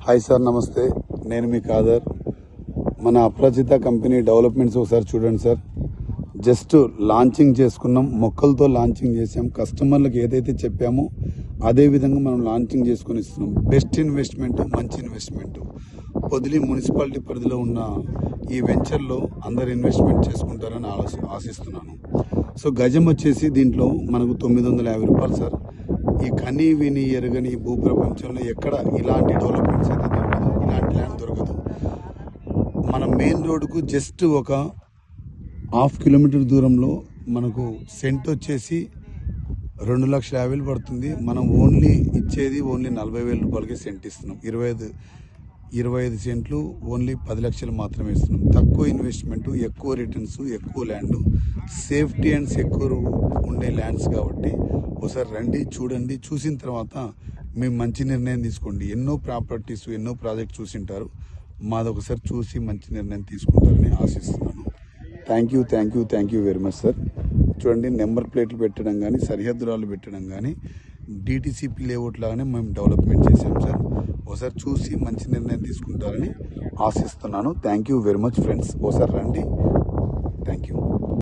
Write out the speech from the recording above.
Hi sir, నమస్తే. నేను మీ కాదర్. మన అప్రజిత కంపెనీ డెవలప్మెంట్స్ ఒకసారి చూడండి సార్. జస్ట్ లాంచింగ్ చేసుకున్నాం, మొక్కలతో లాంచింగ్ చేసాం. కస్టమర్లకు ఏదైతే చెప్పామో అదే విధంగా మనం లాంచింగ్ చేసుకొని ఇస్తున్నాం. బెస్ట్ ఇన్వెస్ట్మెంట్, మంచి ఇన్వెస్ట్మెంట్. పొదిలి మున్సిపాలిటీ పరిధిలో ఉన్న ఈ వెంచర్లో అందరు ఇన్వెస్ట్మెంట్ చేసుకుంటారని ఆశిస్తున్నాను. సో గజం వచ్చేసి దీంట్లో మనకు 950 రూపాయలు సార్. ఈ కని విని ఎరగని భూప్రపంచంలో ఎక్కడ ఇలాంటి డెవలప్మెంట్స్ అయితే దొరకదు, ఇలాంటి ల్యాండ్ దొరకదు. మన మెయిన్ రోడ్డుకు జస్ట్ ఒక 1/2 కిలోమీటర్ దూరంలో మనకు సెంట్ వచ్చేసి 2,50,000 పడుతుంది. మనం ఇచ్చేది ఓన్లీ 40,000 రూపాయలకి సెంట్ ఇస్తున్నాం. 25 సెంట్లు ఓన్లీ 10 లక్షలు మాత్రమే ఇస్తున్నాం. తక్కువ ఇన్వెస్ట్మెంట్, ఎక్కువ రిటర్న్స్, ఎక్కువ ల్యాండ్, సేఫ్టీ అండ్ సెక్యూర్ ఉండే ల్యాండ్స్ కాబట్టి ఒకసారి రండి, చూడండి. చూసిన తర్వాత మేము మంచి నిర్ణయం తీసుకోండి. ఎన్నో ప్రాపర్టీస్, ఎన్నో ప్రాజెక్ట్స్ చూసింటారు. మాది ఒకసారి చూసి మంచి నిర్ణయం తీసుకుంటారని ఆశిస్తున్నాను. Thank you very much sir. చూడండి, నెంబర్ ప్లేట్లు పెట్టడం కానీ, సరిహద్దురాలు పెట్టడం కానీ, డిటిసిపి లేఅవుట్ లాగానే మేము డెవలప్మెంట్ చేసాం సార్. ఒకసారి చూసి మంచి నిర్ణయం తీసుకుంటారని ఆశిస్తున్నాను. Thank you very much friends. ఒకసారి రండి. Thank you.